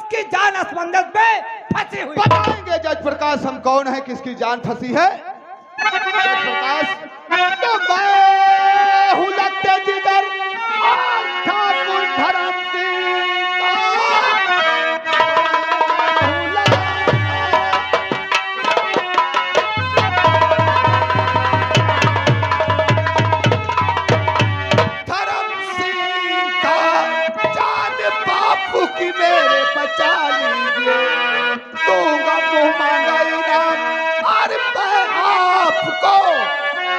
उसकी जान असमंजस में फंसी हुई। बताएंगे जज प्रकाश हम कौन है, किसकी जान फंसी है। जज प्रकाश, तो मैं हूं लगते जिगर ठाकुर धर्म सिंह की मेरे बचा लीजिए, दूंगा मुंह मांगा इनाम। और मैं आपको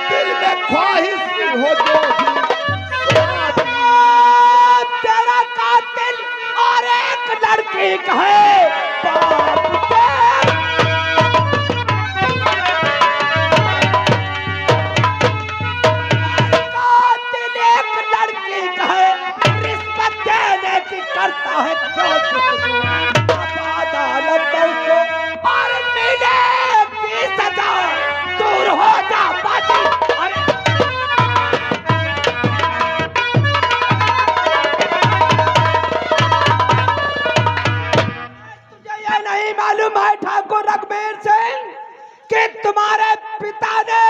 दिल में ख्वाहिश हो जो तेरा कातिल और एक लड़की है बाप कातिल एक लड़की है, रिश्वत देने की करता है अदालत उसको और मिले की सजा। दूर हो जा बाजी। तुझे ये नहीं मालूम है ठाकुर रघुवीर सिंह कि तुम्हारे पिता ने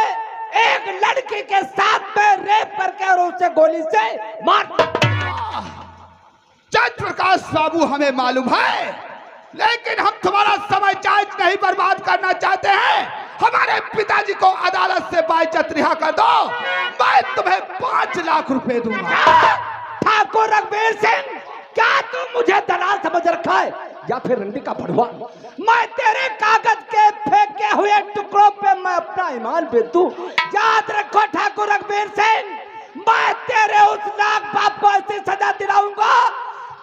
एक लड़की के साथ में रेप करके और उसे गोली से मार। जज प्रकाश बाबू हमें मालूम है, लेकिन हम तुम्हारा समय चार्ज नहीं बर्बाद करना चाहते हैं। हमारे पिताजी को अदालत से बाइज्जत रिहा कर दो, मैं तुम्हें 5 लाख रुपए दूंगा। ठाकुर रघुवीर सिंह, क्या तू मुझे दलाल समझ रखा है या फिर रंडी का भड़वा? मैं तेरे कागज के फेंके हुए टुकड़ों पे मैं अपना ईमान बेच दूं? याद रखो ठाकुर रघुवीर सिंह, मैं तेरे उस नाग बाप को ऐसी सजा दिलाऊंगा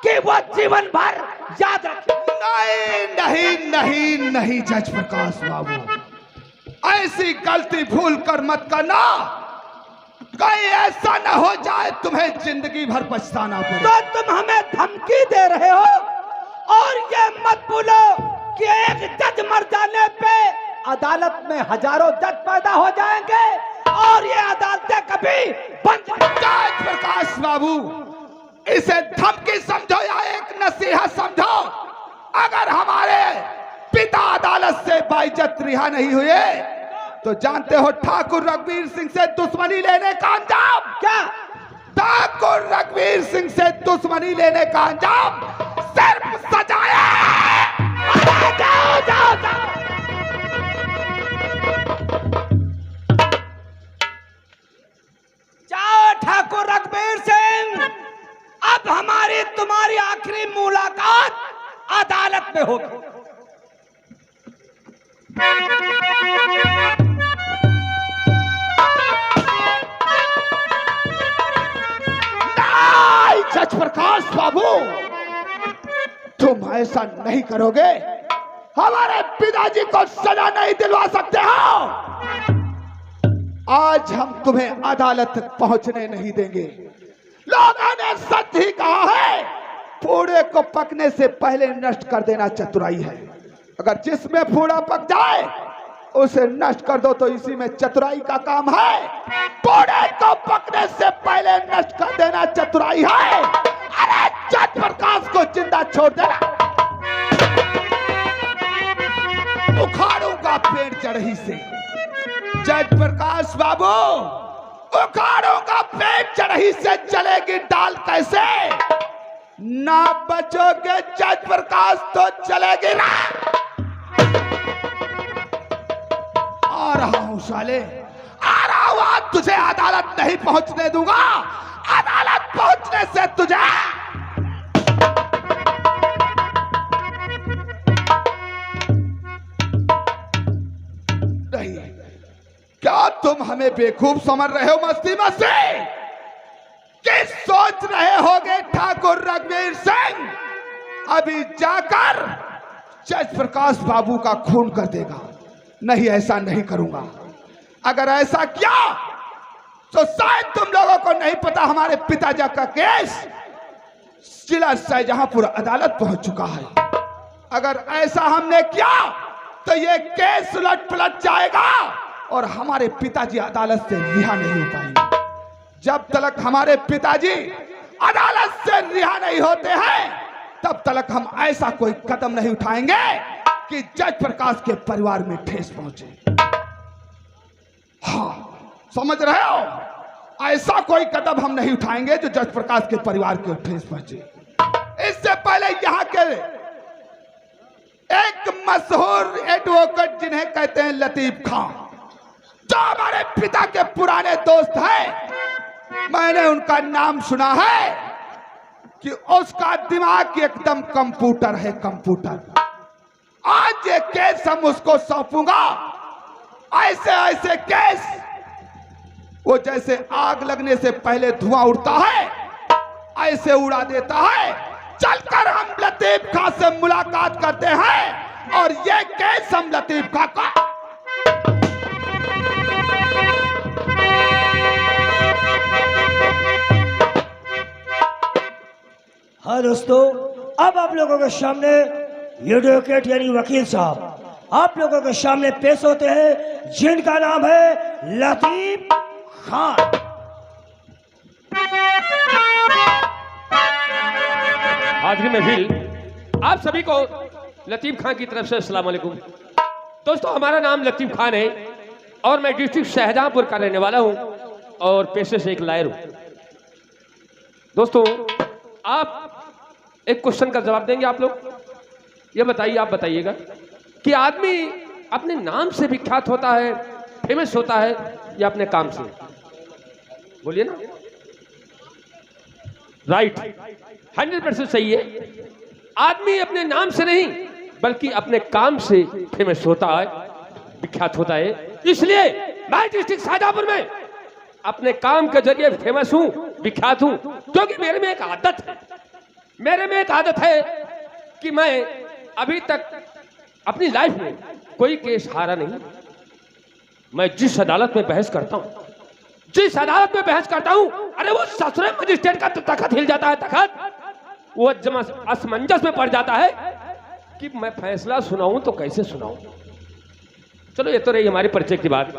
कि वो जीवन भर याद रखे। नहीं नहीं नहीं नहीं जज प्रकाश बाबू, ऐसी गलती भूल कर मत करना, कहीं ऐसा न हो जाए तुम्हें जिंदगी भर पछताना पड़े। तो तुम हमें धमकी दे रहे हो और ये मत भूलो कि एक जज मर जाने पे अदालत में हजारों जज पैदा हो जाएंगे और ये अदालतें कभी बंद। जज प्रकाश बाबू, इसे धमकी समझो या एक नसीहत समझो। अगर हमारे पिता अदालत से बाइज्जत रिहा नहीं हुए तो जानते हो ठाकुर रघुवीर सिंह से दुश्मनी लेने का अंजाम क्या? ठाकुर रघुवीर सिंह से दुश्मनी लेने का अंजाम सिर्फ सजा है। जाओ जाओ जाओ। जाओ ठाकुर रघुवीर सिंह, अब हमारी तुम्हारी आखिरी मुलाकात अदालत में होगी। जज प्रकाश बाबू, तुम ऐसा नहीं करोगे, हमारे पिताजी को सजा नहीं दिलवा सकते हो। आज हम तुम्हें अदालत तक पहुंचने नहीं देंगे। लोगों ने सच ही कहा है, फूड़े को पकने से पहले नष्ट कर देना चतुराई है। अगर जिसमें फूड़ा पक जाए उसे नष्ट कर दो तो इसी में चतुराई का काम है। फूड़े को पकने से पहले नष्ट कर देना चतुराई है। अरे जज प्रकाश को जिंदा छोड़ देना, उखाड़ूंगा पेड़ चढ़ी से। जज प्रकाश बाबू, उखाड़ूंगा पेड़ चढ़ी से, चलेगी डाल कैसे? ना बचोगे जज प्रकाश तो चलेगी ना। आ रहा हूं साले, आ रहा हूं। आज तुझे अदालत नहीं पहुंचने दूंगा। अदालत पहुंचने से तुझे नहीं। क्या तुम हमें बेवकूफ समझ रहे हो मस्ती मस्ती? कि सोच रहे होगे ठाकुर रघुवीर सिंह अभी जाकर जज प्रकाश बाबू का खून कर देगा? नहीं, ऐसा नहीं करूंगा। अगर ऐसा किया तो शायद तुम लोगों को नहीं पता, हमारे पिताजी का केस जिला शाहजहांपुर अदालत पहुंच चुका है। अगर ऐसा हमने किया तो ये केस उलट पलट जाएगा और हमारे पिताजी अदालत से रिहा नहीं हो पाएंगे। जब तक हमारे पिताजी अदालत से रिहा नहीं होते हैं तब तक हम ऐसा कोई कदम नहीं उठाएंगे कि जज प्रकाश के परिवार में ठेस पहुंचे। हाँ, समझ रहे हो? ऐसा कोई कदम हम नहीं उठाएंगे जो जज प्रकाश के परिवार को ठेस पहुंचे। इससे पहले यहाँ के एक मशहूर एडवोकेट जिन्हें कहते हैं लतीफ खां, जो हमारे पिता के पुराने दोस्त हैं, मैंने उनका नाम सुना है कि उसका दिमाग एकदम कंप्यूटर है, कंप्यूटर। आज ये केस हम उसको सौंपूंगा। ऐसे ऐसे केस वो जैसे आग लगने से पहले धुआं उड़ता है ऐसे उड़ा देता है। चलकर हम लतीफ खां से मुलाकात करते हैं और ये केस हम लतीफ खां का। हाँ दोस्तों, अब आप लोगों के सामने एडवोकेट यानी वकील साहब आप लोगों के सामने पेश होते हैं, जिनका नाम है लतीफ खान। हाजिरी महफिल, आप सभी को लतीफ खान की तरफ से अस्सलाम वालेकुम। दोस्तों, हमारा नाम लतीफ खान है और मैं डिस्ट्रिक्ट शाहजहांपुर का रहने वाला हूं और पेशे से एक लॉयर हूं। दोस्तों, आप एक क्वेश्चन का जवाब देंगे। आप लोग ये बताइए, आप बताइएगा कि आदमी अपने नाम से विख्यात होता है, फेमस होता है, या अपने काम से? बोलिए ना। राइट, 100% सही है। आदमी अपने नाम से नहीं बल्कि अपने काम से फेमस होता है, विख्यात होता है। इसलिए मैं डिस्ट्रिक्ट शाहजहांपुर में अपने काम के जरिए फेमस हूं, विख्यात हूं, क्योंकि मेरे में एक आदत है कि मैं अभी तक अपनी लाइफ में कोई केस हारा नहीं। मैं जिस अदालत में बहस करता हूं, अरे वो ससुरे मजिस्ट्रेट का तखत हिल जाता है, तखत वो असमंजस में पड़ जाता है कि मैं फैसला सुनाऊं तो कैसे सुनाऊं। चलो, ये तो रही हमारी परिचय की बात।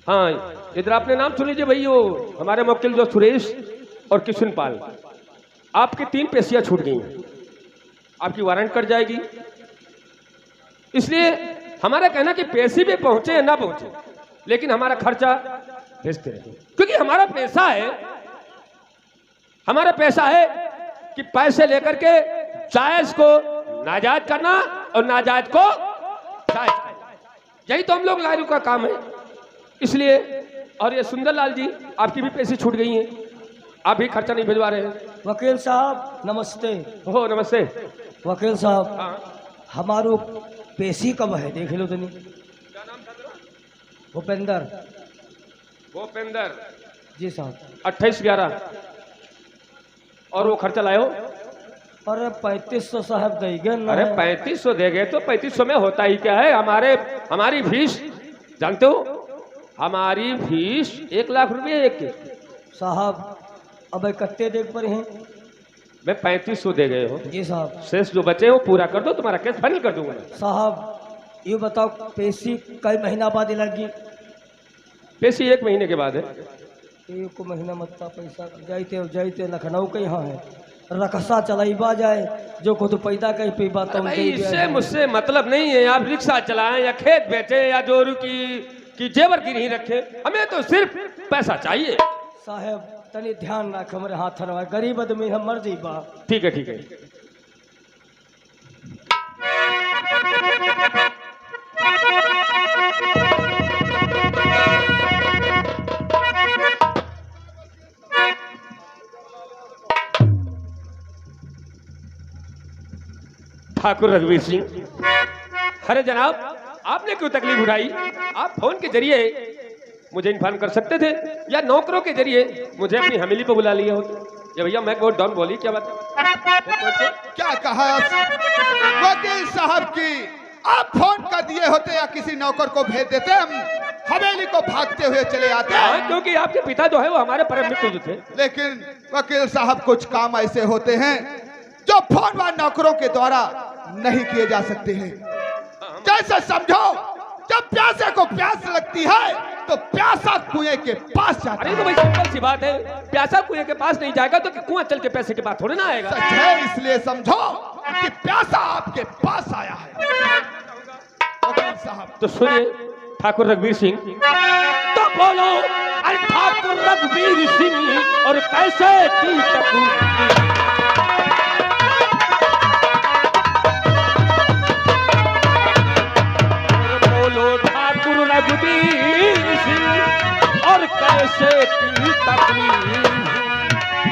हाँ, इधर आपने नाम सुन लीजिए भाई, वो हमारे वकील जो सुरेश और किशन पाल, आपकी 3 पेशियां छूट गई हैं, आपकी वारंट कट जाएगी। इसलिए हमारा कहना कि पेशी भी पहुंचे या ना पहुंचे, लेकिन हमारा खर्चा भेजते रहे, क्योंकि हमारा पैसा है कि पैसे लेकर के जायज को नाजायज करना और नाजायज को जायज करना। यही तो हम लोग लायरों का काम है। इसलिए, और ये सुंदरलाल जी, आपकी भी पैसे छूट गई हैं, आप भी खर्चा नहीं भिजवा रहे हैं। वकील साहब नमस्ते। हो नमस्ते। वकील साहब, हाँ, हमारो पेशी कब है देख लो तनी। क्या नाम था तेरा? भूपेंद्र जी साहब। 28/11। और वो खर्चा लाए हो? अरे 3500 साहब देंगे ना। अरे 3500 देंगे तो 3500 में होता ही क्या है? हमारी फीस जानते हो, हमारी फीस 1 लाख रुपये एक के। साहब अब कट्टे देख पर हैं। मैं 3500 दे गए हो जी साहब। शेष जो बचे हो पूरा कर दो, तुम्हारा केस फाइनल कर दूंगा। साहब ये बताओ, पेशी कई महीना बाद लगी? पेशी 1 महीने के बाद है। 1 महीना मतलब पैसा जाते लखनऊ के यहाँ है, रकसा चलाइबा जाए जो खुद पैदा कहीं पे बात। इससे मुझसे मतलब नहीं है, आप रिक्शा चलाएं या खेत बेचे या जोरू की जेवर की नहीं रखे, हमें तो सिर्फ पैसा चाहिए। साहब तनी ध्यान रख, हमारे हाथ रवा, गरीब आदमी हम मर जीबा। ठीक है, ठीक है। ठाकुर रघुवीर सिंह, अरे जनाब, आपने क्यों तकलीफ उठाई? आप फोन के जरिए मुझे इन्फॉर्म कर सकते थे या नौकरों के जरिए मुझे अपनी हवेली पर बुला लिया होता। ये भैया मैं गोड डाउन बोली, क्या बात है? क्या कहा वकील साहब की? आप फोन कर दिए होते या किसी नौकर को भेज देते, हम हवेली को भागते हुए चले आते। हाँ, क्योंकि आपके पिता जो है वो हमारे परम मित्र जो थे। लेकिन वकील साहब, कुछ काम ऐसे होते हैं जो फोन व नौकरों के द्वारा नहीं किए जा सकते हैं। जैसे समझो, जब प्यासे को प्यास लगती है तो प्यासा कुएं के पास जाता अरे है। तो भाई सिंपल सी बात है, प्यासा कुएं के पास नहीं जाएगा तो कुआं चल के पैसे के पास थोड़ी ना आएगा। सच है, इसलिए समझो कि प्यासा आपके पास आया है। वकील साहब तो सुनिए ठाकुर रघुवीर सिंह, तो बोलो अरे ठाकुर रघुवीर सिंह और कैसे की टकू। बोलो ठाकुर रघुवीर सिंह और कैसे की तकलीफ।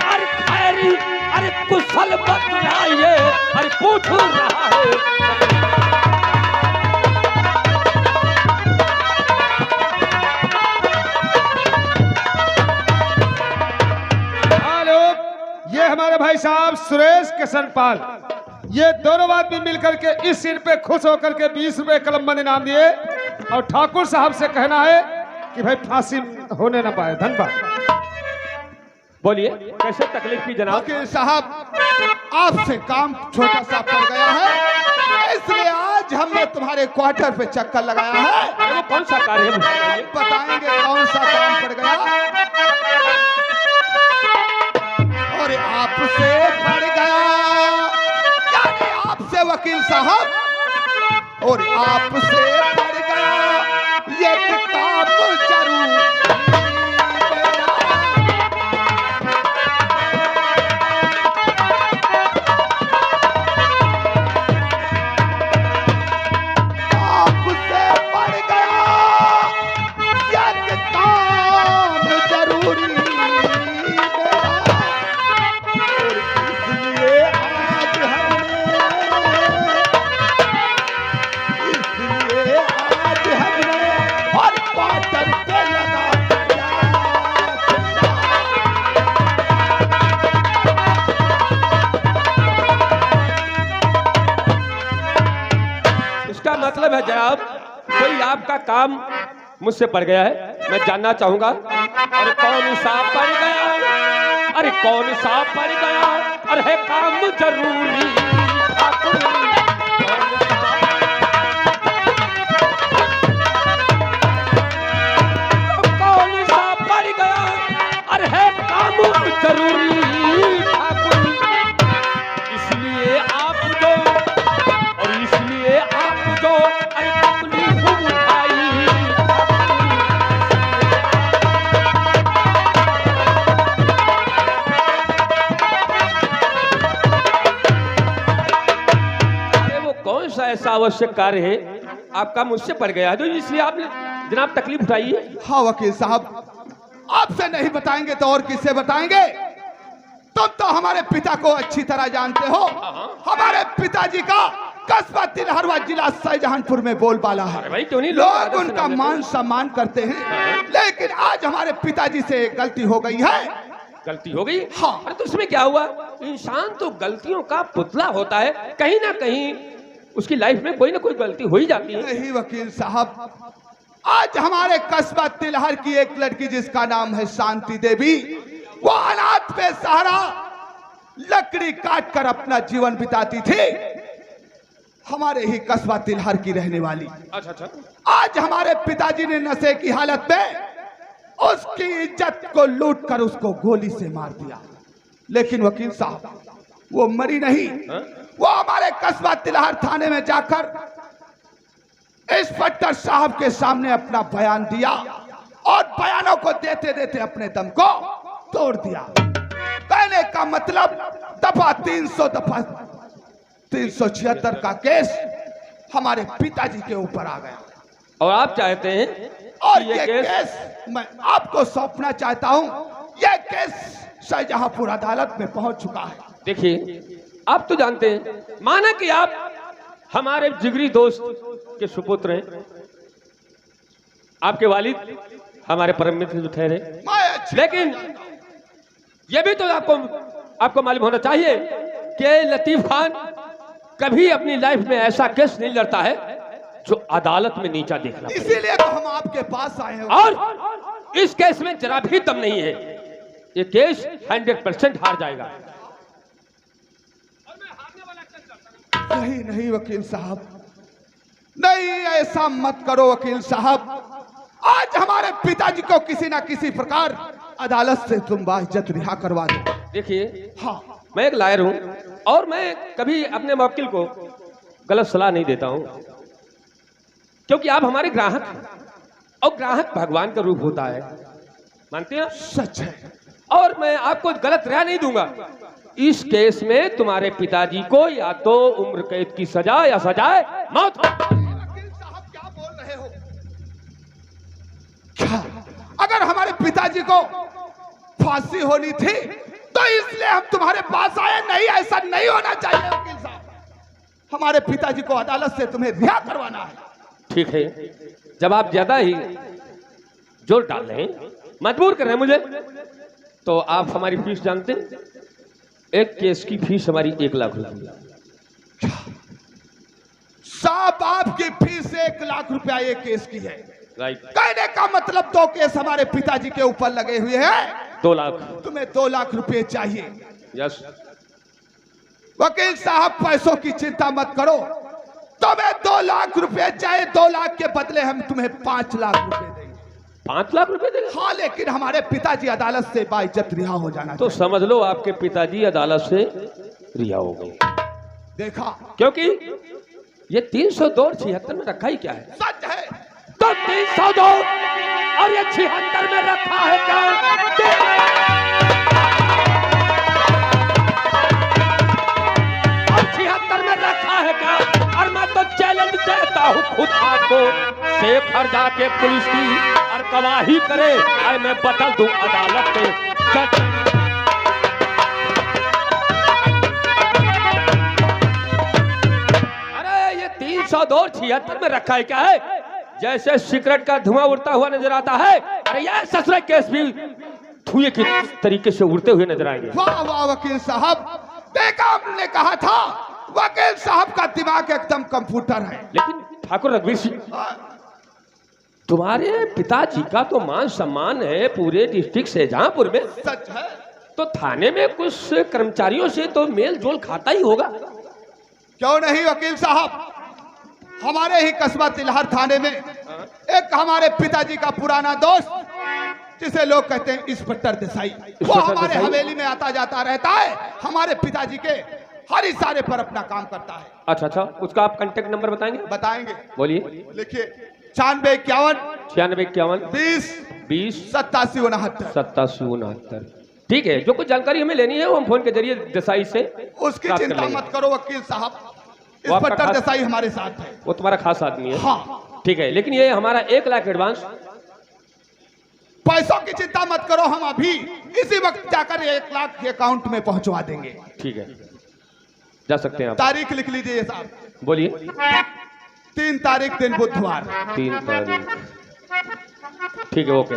अरे खैरी अरे कुशल बतलाइए, अरे पूछ रहा है। हेलो, ये हमारे भाई साहब सुरेश किशनपाल, ये दोनों आदमी मिलकर के इस सीन पे खुश होकर के 20 रुपए कलम इनाम दिए और ठाकुर साहब से कहना है कि भाई फांसी होने ना पाए। धन्यवाद। बोलिए कैसे तकलीफ की जनाब। वकील साहब आपसे काम छोटा सा पड़ गया है, इसलिए आज हमने तुम्हारे क्वार्टर पे चक्कर लगाया है। अरे वो कौन सा कार्य है बताइए। बताएंगे कौन सा काम पड़ गया। और आपसे पड़ गया, यानी आपसे वकील साहब, और आपसे पड़ गया ये किताब जरूर मेरा। आपसे पड़ गया ये किताब जरूरी मेरा। और इसलिए आज हमने और क्वार्टर पे लगा दिया। इसका मतलब है जनाब कोई आपका काम मुझसे पड़ गया है, मैं जानना चाहूंगा। अरे कौन सा पड़ गया, अरे कौन सा पड़ गया, अरे है काम जरूरी ठाकुर। कौन सा पड़ गया, अरे है काम जरूरी ठाकुर। इसलिए आप जो और इसलिए आप जो अरे तकलीफ उठाई। अरे वो कौन सा ऐसा आवश्यक कार्य है आपका मुझसे पड़ गया है जो इसलिए आपने जनाब तकलीफ उठाई है। हाँ वकील साहब, आपसे नहीं बताएंगे तो और किससे बताएंगे। तुम तो हमारे पिता को अच्छी तरह जानते हो। हमारे पिताजी का कस्बा तिलहरवा जिला शाहजहांपुर में बोलबाला है। अरे भाई क्यों नहीं लोग उनका मान सम्मान करते हैं, लेकिन आज हमारे पिताजी से गलती हो गई है। गलती हो गई। हाँ। अरे तो उसमें क्या हुआ, इंसान तो गलतियों का पुतला होता है, कहीं ना कहीं उसकी लाइफ में कोई ना कोई गलती हो ही जाती है। नहीं वकील साहब, आज हमारे कस्बा तिलहर की एक लड़की जिसका नाम है शांति देवी, वो अनाथ पे सहारा लकड़ी काट कर अपना जीवन बिताती थी। हमारे ही कस्बा तिलहर की रहने वाली। अच्छा अच्छा। आज हमारे पिताजी ने नशे की हालत में उसकी इज्जत को लूट कर उसको गोली से मार दिया। लेकिन वकील साहब वो मरी नहीं। हाँ? वो हमारे कस्बा तिलहर थाने में जाकर इंस्पेक्टर साहब के सामने अपना बयान दिया और बयानों को देते देते अपने दम को तोड़ दिया। कहने का मतलब दफा 376 का केस हमारे पिताजी के ऊपर आ गया। और आप चाहते हैं और कि ये केस मैं आपको सौंपना चाहता हूं। यह केस शाहजहांपुर अदालत में पहुंच चुका है। देखिए आप तो जानते हैं, माना कि आप हमारे जिगरी दोस्त के सुपुत्र हैं, आपके वालिद हमारे परम मित्र जो ठहरे, लेकिन यह भी तो आपको मालूम होना चाहिए कि लतीफ खान कभी अपनी लाइफ में ऐसा केस नहीं लड़ता है जो अदालत में नीचा देखना पड़े। इसीलिए तो हम आपके पास आए हैं। और इस केस में जरा भी दम नहीं है, ये केस 100% हार जाएगा। नहीं नहीं वकील साहब, नहीं ऐसा मत करो वकील साहब। आज हमारे पिताजी को किसी ना किसी प्रकार अदालत से तुम बाइज्जत रिहा करवा दो। देखिए, हाँ, मैं एक लायर हूं और मैं कभी अपने मुवक्किल को गलत सलाह नहीं देता हूं, क्योंकि आप हमारे ग्राहक हैं और ग्राहक भगवान का रूप होता है, मानते हैं? सच है। और मैं आपको गलत राय नहीं दूंगा। इस केस में तुम्हारे पिताजी को या तो उम्र कैद की सजा या सजाए मौत हो। वकील साहब क्या बोल रहे हो? क्या अगर हमारे पिताजी को फांसी होनी थी तो इसलिए हम तुम्हारे पास आए? नहीं, ऐसा नहीं होना चाहिए वकील साहब। हमारे पिताजी को अदालत से तुम्हें रिहा करवाना है। ठीक है, जब आप ज्यादा ही जोर डाल रहे हैं, मजबूर कर रहे हैं मुझे, तो आप हमारी फीस जानते हैं? एक केस की फीस हमारी 1 लाख रुपया। साहब, आपकी फीस 1 लाख रुपया एक केस की है। राइट। कहने का मतलब 2 केस हमारे पिताजी के ऊपर लगे हुए हैं। 2 लाख। तुम्हें 2 लाख रुपए चाहिए। यस। वकील साहब, पैसों की चिंता मत करो। तुम्हें 2 लाख रुपए चाहिए। 2 लाख के बदले हम तुम्हें 5 लाख रुपए देंगे। 5 लाख रुपए देंगे? हाँ, लेकिन हमारे पिताजी अदालत से बाइज्जत रिहा हो जाना तो चाहिए। समझ लो आपके पिताजी अदालत से रिहा हो गए। देखा, क्योंकि ये 302 और 76 में रखा ही क्या है? सच है। तो 302 और ये 76 में रखा है क्या? और 76 में रखा है क्या? और मैं तो चैलेंज देता हूँ खुद आपको, सेफ हर जाके पुलिस की और गवाही करे और मैं बदल दूं अदालत के जज। अरे ये 302 और 76 में रखा है क्या है? जैसे सिगरेट का धुआं उड़ता हुआ नजर आता है, अरे ये ससुरे केस भी धुएं के तरीके से उड़ते हुए नजर आएंगे। वाह वाह वकील साहब, देखा, हमने कहा था वकील साहब का दिमाग एकदम कंप्यूटर है। लेकिन ठाकुर रघुवीर सिंह, तुम्हारे पिताजी का तो मान सम्मान है पूरे डिस्ट्रिक्ट शाहजहांपुर में, सच है। तो थाने में कुछ कर्मचारियों से तो मेल जोल खाता ही होगा। क्यों नहीं वकील साहब, हमारे ही कस्बा तिलहर थाने में एक हमारे पिताजी का पुराना दोस्त, जिसे लोग कहते हैं इंस्पेक्टर देसाई, वो हमारे देसाई? हवेली में आता जाता रहता है। हमारे पिताजी के हर इशारे पर अपना काम करता है। अच्छा अच्छा, उसका आप कांटेक्ट नंबर बताएंगे? बताएंगे, बोलिए। लिखिए 96 51 96 51 20 20 87 69। 87 69। ठीक है, जो कुछ जानकारी हमें लेनी है वो हम फोन के जरिए देसाई से उसकी प्राप्त कर चिंता लेंगे। मत करो वकील साहब, वो आपका इंस्पेक्टर खास- देसाई हमारे साथ है। वो तुम्हारा खास आदमी है। हाँ, ठीक है, लेकिन ये हमारा 1 लाख एडवांस। पैसों की चिंता मत करो, हम अभी इसी वक्त जाकर 1 लाख के अकाउंट में पहुंचवा देंगे। ठीक है, जा सकते हैं आप। तारीख लिख लीजिए साहब। बोलिए। 3 तारीख दिन बुधवार। 3 तारीख। ठीक है, ओके।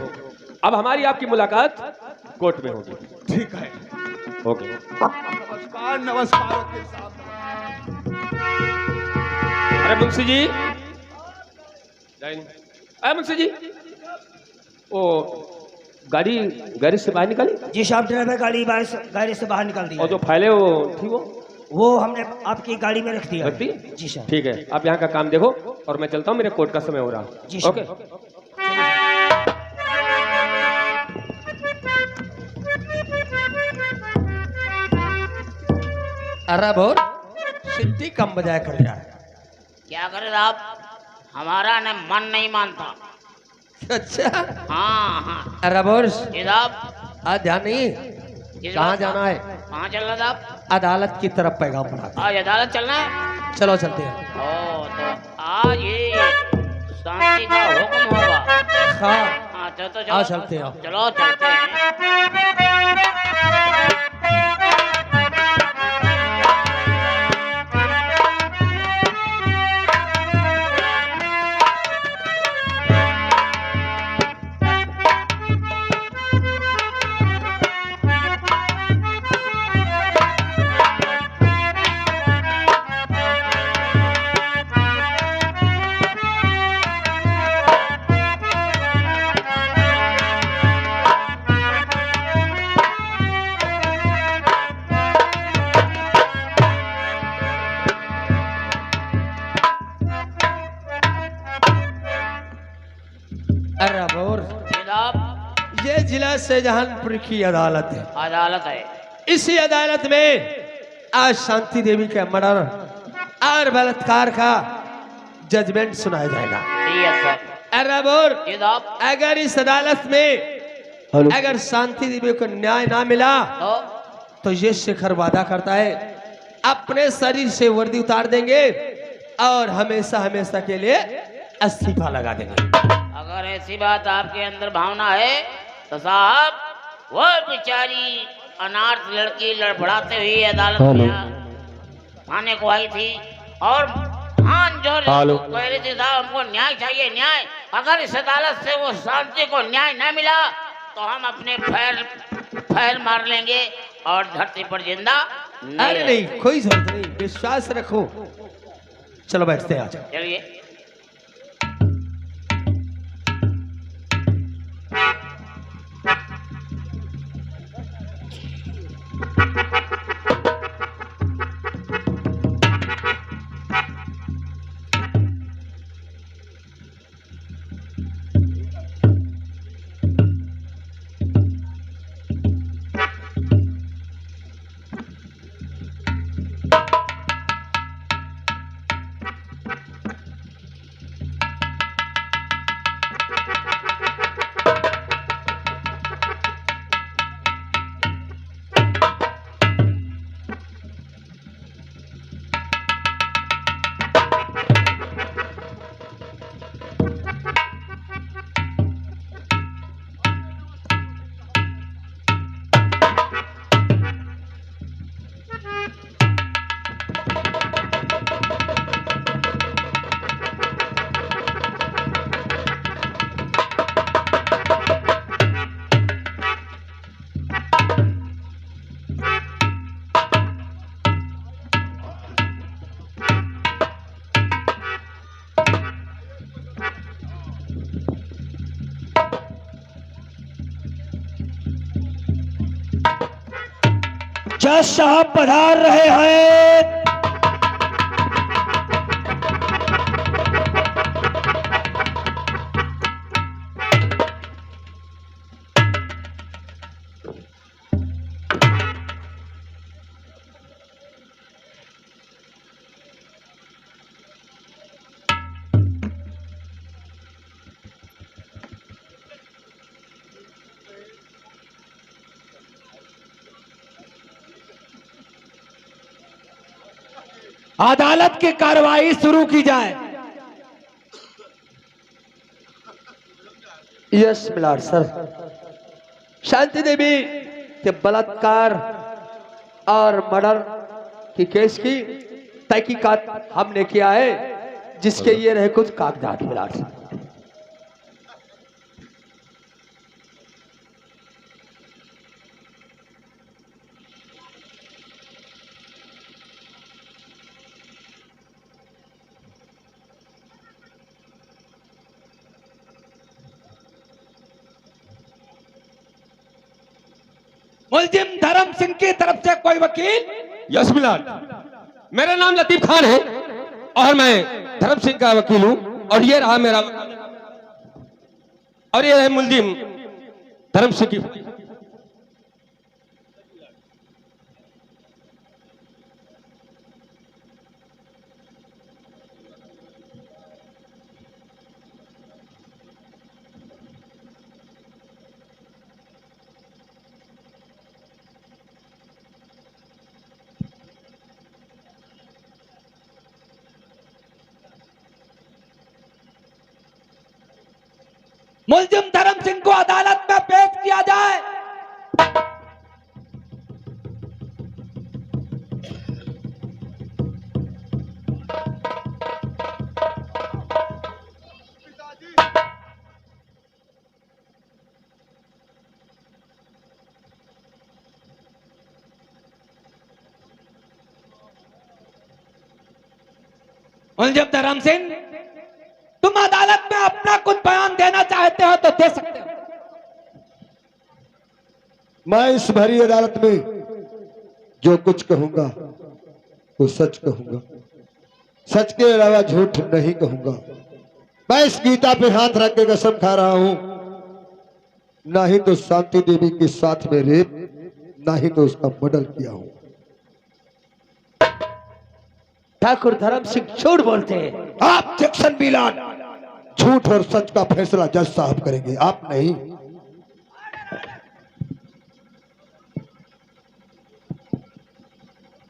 अब हमारी आपकी मुलाकात कोर्ट में होगी। ठीक है। ओके। नमस्कार नमस्कार वकील साहब। अरे मुंशी जी, अरे मुंशी जी, ओ गाड़ी गैरेज से बाहर निकाली जी साहब, ड्राइवर गाड़ी से बाहर निकाल दिया और जो फाइलें वो थी वो हमने आपकी गाड़ी में रख दिया है। रखती? जी साहब। ठीक है, आप यहाँ का काम देखो और मैं चलता हूँ, मेरे कोर्ट का समय हो रहा है। जी, सर। ओके। अरे बोल, सिट्टी कम बजाय कर रहा है। क्या करे आप, हमारा न मन नहीं मानता। अच्छा, हाँ हाँ अरे बोल, जी साहब। आज ध्यान नहीं, किस कहाँ बात का? जाना है? कहाँ चल रहा था आप? अदालत की तरफ पैगाम बढ़ाते। आज अदालत चलना है। चलो चलते हैं। ओ तो आज ये शांति का हुक्म होगा। हाँ, हाँ चलो हाँ, चलते हैं। चलो चलते हैं। शाहजहांपुर की अदालत है। अदालत है। इसी अदालत में आज शांति देवी का मर्डर और बलात्कार का जजमेंट सुनाया जाएगा। Yes sir. अरे बोल, जी साहब। अगर इस अदालत में अगर शांति देवी को न्याय ना मिला तो ये शिखर वादा करता है अपने शरीर से वर्दी उतार देंगे और हमेशा हमेशा के लिए इस्तीफा लगा देंगे। अगर ऐसी बात आपके अंदर भावना है तो साहब, वो बेचारी अनाथ लड़की लड़फड़ाते हुई अदालत में आने को आई थी और हाथ जोड़ कह रही थी साहब हमको न्याय चाहिए, न्याय। अगर इस अदालत से वो शांति को न्याय न मिला तो हम अपने पैर मार लेंगे और धरती पर जिंदा अरे नहीं, कोई जरूरत नहीं, विश्वास रखो। चलो बैठते हैं, आ जाओ। चलिए। जज साहब पधार रहे हैं। अदालत की कार्रवाई शुरू की जाए। Yes Maillard sir, Shanti Devi के बलात्कार और मर्डर की केस की तहकीकात हमने किया है, जिसके ये रहे कुछ कागजात मिलाड सर। मुलजिम धर्म सिंह की तरफ से कोई वकील? यस मिलाड, मेरा नाम लतीफ खान है और मैं धर्म सिंह का वकील हूं और ये रहा मेरा और ये है मुलजिम धर्म सिंह की। मुलजिम धर्म सिंह को अदालत में पेश किया जाए। मुलजिम धर्म सिंह, तुम अदालत में अपना कुछ बयान देना चाहते हो तो दे सकते हो। मैं इस भरी अदालत में जो कुछ कहूंगा वो सच कहूंगा, सच के अलावा झूठ नहीं कहूंगा। मैं इस गीता पे हाथ रख के कसम खा रहा हूं ना ही तो शांति देवी के साथ में रेप, ना ही तो उसका मर्डर किया हूं। ठाकुर धर्म सिंह झूठ बोलते हैं। आप जैक्सन मिलान, झूठ और सच का फैसला जज साहब करेंगे, आप नहीं।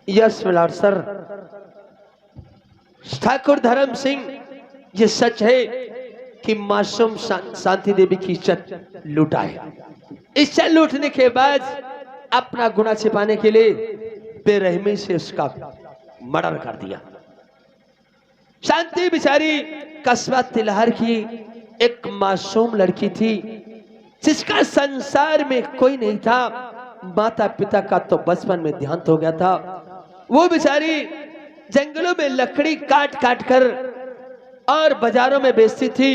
Yes Maillard sir. ठाकुर धर्म सिंह, ये सच है कि मासूम शांति देवी की इज्जत लूटा है। इज्जत लूटने के बाद अपना गुनाह छिपाने के लिए बेरहमी से उसका मर्डर कर दिया। शांति बेचारी कस्बा तिलहर की एक मासूम लड़की थी जिसका संसार में कोई नहीं था। माता पिता का तो बचपन में देहांत हो गया था। वो बेचारी जंगलों में लकड़ी काट काट कर और बाजारों में बेचती थी,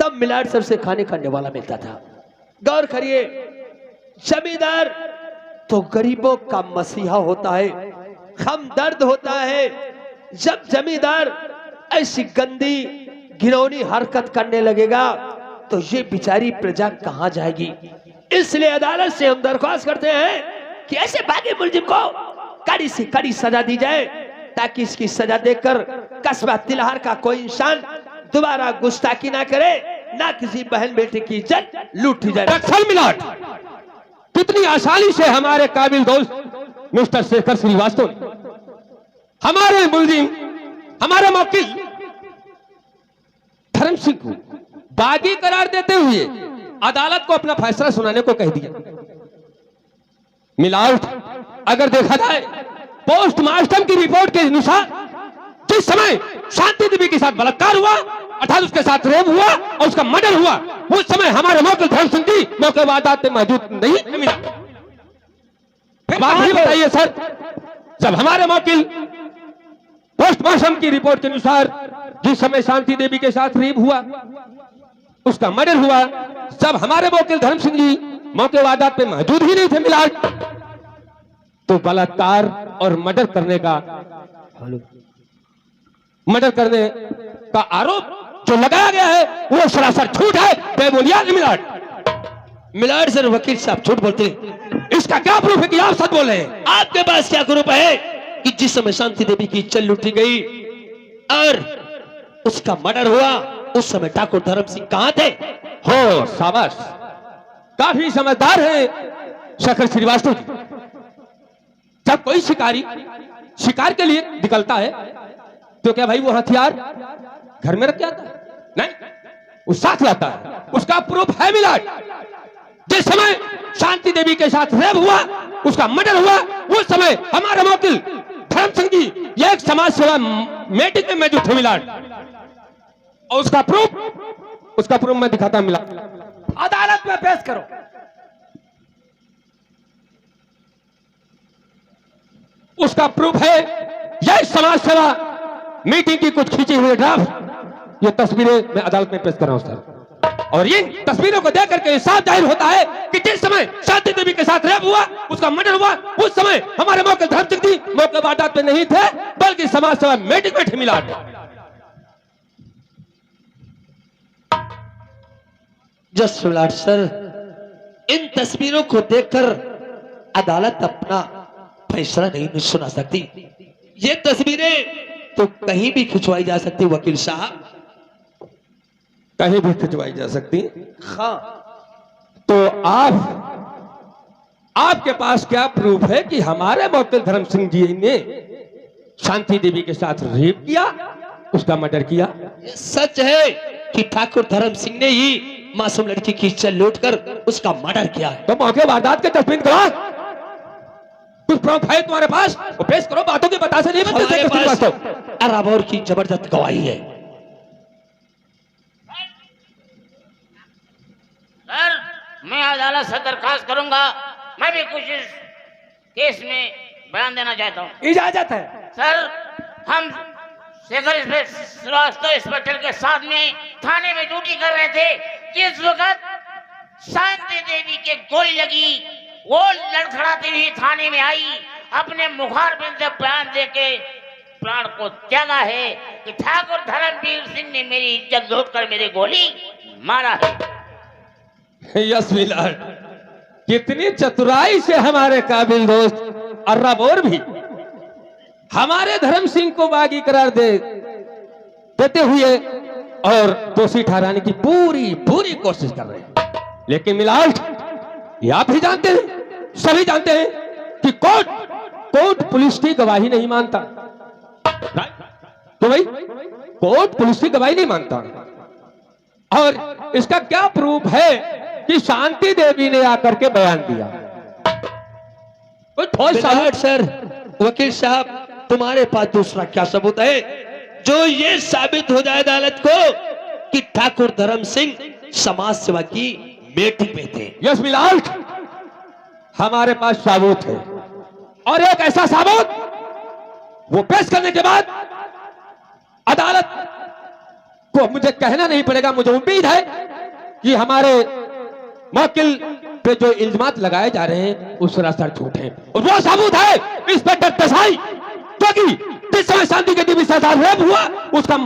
तब मिलाड सबसे खाने खाने वाला मिलता था। गौर करिए, जमींदार तो गरीबों का मसीहा होता है, हमदर्द होता है। जब जमींदार ऐसी गंदी घिनौनी हरकत करने लगेगा तो ये बेचारी प्रजा कहां जाएगी। इसलिए अदालत से हम दरख्वास्त करते हैं कि ऐसे बागी मुलजिम को कड़ी से कड़ी सजा दी जाए, ताकि इसकी सजा देकर कस्बा तिलहर का कोई इंसान दोबारा गुस्ताखी ना करे, ना किसी बहन बेटे की इज्जत लूटी जाए। जैक्सन मिलाड, कितनी आसानी से हमारे काबिल दोस्त मिस्टर शेखर श्रीवास्तव ने हमारे मुलजिम, हमारे वकील धर्म सिंह को बागी करार देते हुए अदालत को अपना फैसला सुनाने को कह दिया। मिलाड, अगर देखा जाए पोस्टमार्टम की रिपोर्ट के अनुसार जिस समय शांति देवी के साथ बलात्कार हुआ अर्थात उसके साथ रेप हुआ और उसका मर्डर हुआ, उस समय हमारे वकील धर्म सिंह जी मौके वारदात में मौजूद नहीं मिला। बात ही बताइए सर, जब हमारे वकील पोस्टमार्टम की रिपोर्ट के अनुसार जिस समय शांति देवी के साथ रेप हुआ उसका मर्डर हुआ, जब हमारे वकील धर्म सिंह जी मौके वारदात में मौजूद ही नहीं थे मिलाड, तो बलात्कार और मर्डर करने का आरोप जो लगाया गया है वो सरासर झूठ है, बेबुनियाद। मिलाड सर, वकील साहब झूठ बोलते हैं। इसका क्या प्रूफ है कि आप सच बोल रहे हैं? आपके पास क्या प्रूफ है कि जिस समय शांति देवी की इज्जत लूटी गई और उसका मर्डर हुआ उस समय ठाकुर धर्म सिंह कहां थे? हो शाबाश, काफी समझदार है शेखर श्रीवास्तव जी। जब कोई शिकारी शिकार के लिए निकलता है तो क्या भाई वो हथियार घर में रख के आता है? नहीं, वो साथ लाता है। उसका प्रूफ है मिलाड। जिस समय शांति देवी के साथ रेप हुआ उसका मर्डर हुआ उस समय हमारे वकील धर्म सिंह जी ये एक समाज सेवा मीटिंग में मौजूद थे मिलाड, और उसका प्रूफ मैं दिखाता मिलाड। अदालत में पेश करो। उसका प्रूफ है यह समाज सेवा मीटिंग की कुछ खींची हुई ड्राफ्ट, ये तस्वीरें मैं अदालत में पेश कर रहा हूं सर। और इन तस्वीरों को देख करके साफ जाहिर होता है कि जिस समय शांति देवी के साथ रेप हुआ उसका मर्डर हुआ उस समय हमारे मौके धर्म सिंह जी मौके वारदात में नहीं थे बल्कि समाज सेवा मीटिंग में थे मिलाड। जस्ट मिलाड सर, इन तस्वीरों को देखकर अदालत अपना फैसला नहीं सुना सकती। ये तस्वीरें तो कहीं भी खिंचवाई जा सकती वकील साहब, कहीं भी खिंचवाई जा सकती। हाँ, तो आपके पास क्या प्रूफ है कि हमारे वकील धर्म सिंह जी ने शांति देवी के साथ रेप किया, उसका मर्डर किया? ये सच है कि ठाकुर धर्म सिंह ने ही मासूम लड़की की इज्जत लूटकर उसका मर्डर किया है। तो मौके वारदात के तस्वीर करो, कुछ प्रूफ है तुम्हारे पास वो पेश करो। बातों के बता से नहीं बनते। अराबोर की जबरदस्त गवाही है। सर, मैं अदालत से दरखास्त करूंगा, मैं भी कुछ इस केस में बयान देना चाहता हूँ। इजाजत है सर, हम शेखर श्रीवास्तव इंस्पेक्टर के साथ में थाने में ड्यूटी कर रहे थे। जिस वक्त शांति देवी के गोली लगी वो लड़खड़ाती हुई थाने में आई, अपने मुखारबिन से बयान देके प्राण को त्यागा है कि ठाकुर धर्मवीर सिंह ने मेरी इज्जत लूट कर मेरी गोली मारा है। यस मिलाड, कितनी चतुराई से हमारे काबिल दोस्त अर्राबोर भी हमारे धर्म सिंह को बागी करार देते हुए और दोषी ठहराने की पूरी पूरी कोशिश कर रहे हैं। लेकिन मिलाड, ये आप भी जानते हैं, सभी जानते हैं कि कोर्ट पुलिस की गवाही नहीं मानता। तो भाई कोर्ट पुलिस की गवाही नहीं मानता, और इसका क्या प्रूफ है कि शांति देवी ने आकर के बयान दिया। कोई ठोस मिलाड सर, वकील साहब, तुम्हारे पास दूसरा क्या सबूत है जो ये साबित हो जाए अदालत को कि ठाकुर धर्म सिंह समाज सेवा की मीटिंग में थे? यस मिलाड, हमारे पास सबूत है, और एक ऐसा सबूत वो पेश करने के बाद अदालत को मुझे कहना नहीं पड़ेगा, मुझे उम्मीद है कि हमारे मौकिल पे जो इल्जामात लगाए जा रहे हैं वो सरासर झूठ है। और वो सबूत है इंस्पेक्टर देसाई, क्योंकि जिस समय शांति के देवी सरदार रेप हुआ, उसका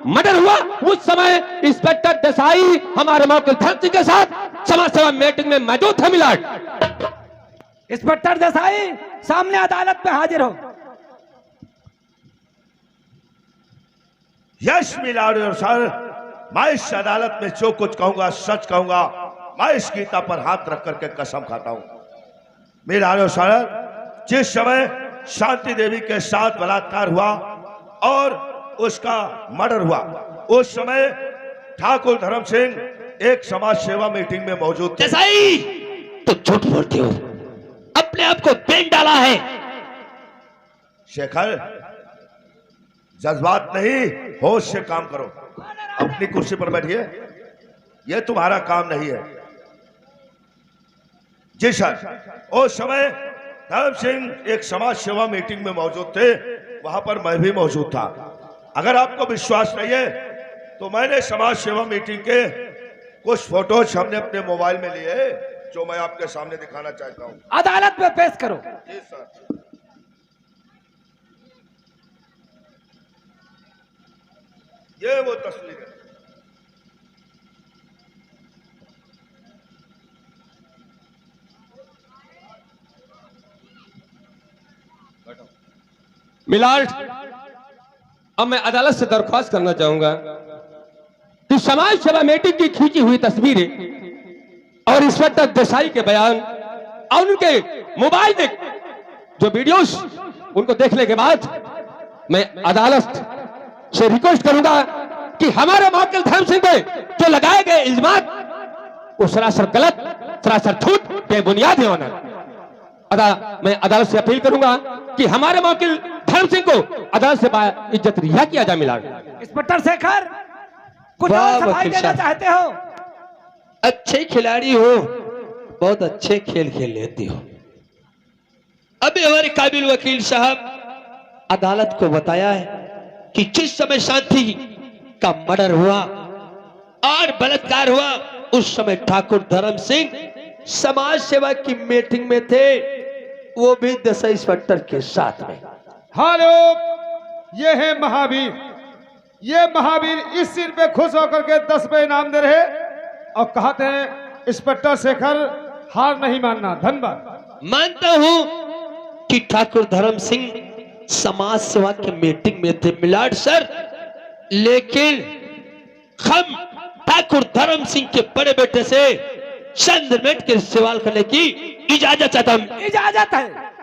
मर्डर हुआ, उस समय इंस्पेक्टर देसाई हमारे मौकिल धर्म सिंह के साथ समाज सेवा मीटिंग में मौजूद थे। मिलाड, इंस्पेक्टर देसाई सामने अदालत में हाजिर हो। यश मिलाड और सर, मैं इस अदालत में जो कुछ कहूंगा सच कहूंगा। मैं इस गीता पर हाथ रख करके कसम खाता हूं। मिलाड और सर, जिस समय शांति देवी के साथ बलात्कार हुआ और उसका मर्डर हुआ, उस समय ठाकुर धर्म सिंह एक समाज सेवा मीटिंग में मौजूद थे। देसाई, तो झूठ बोलते हो, अपने आप को बेच डाला है। शेखर, जज्बात नहीं, होश से काम करो। अपनी कुर्सी पर बैठिए, यह तुम्हारा काम नहीं है। जी सर, उस समय धर्म सिंह एक समाज सेवा मीटिंग में मौजूद थे, वहां पर मैं भी मौजूद था। अगर आपको विश्वास नहीं है तो मैंने समाज सेवा मीटिंग के कुछ फोटोज हमने अपने मोबाइल में लिए जो मैं आपके सामने दिखाना चाहता हूं। अदालत में पेश करो। जी सर। ये वो तस्वीर है। मिलाड, अब मैं अदालत से दरख्वास्त करना चाहूंगा कि समाज सेवा मीटिंग की खींची हुई तस्वीरें और इंस्पेक्टर देसाई के बयान और उनके मोबाइल में जो वीडियोस, उनको देखने के बाद मैं अदालत से रिक्वेस्ट करूंगा कि हमारे मौकिल धर्म सिंह पे जो लगाए गए इल्जामात वो सरासर गलत, सरासर झूठ के बुनियाद है। मैं अदालत से अपील करूंगा कि हमारे मौकिल धर्म सिंह को अदालत से इज्जत रिहा किया जाए। मिलाड, इंस्पेक्टर शेखर, कुछ वाह और सफाई वकील देना साहब। चाहते हो? अच्छे खिलाड़ी हो, बहुत अच्छे खेल खेल लेते हो। अभी हमारे काबिल वकील साहब अदालत को बताया है कि जिस समय शांति का मर्डर हुआ और बलात्कार हुआ, उस समय ठाकुर धर्म सिंह समाज सेवा की मीटिंग में थे, वो भी देसाई इंस्पेक्टर के साथ में। हेलो, ये है महावीर। ये महावीर इस सिर पे खुश होकर के 10 रुपए इनाम दे रहे और कहते हैं इंस्पेक्टर शेखर हार नहीं मानना। धन्यवाद। मानता हूं कि ठाकुर धर्म सिंह समाज सेवा के मीटिंग में थे मिलाड सर, लेकिन हम ठाकुर धर्म सिंह के बड़े बेटे से चंद मिनट के सवाल करने की इजाजत चाहता हूं। इजाजत है।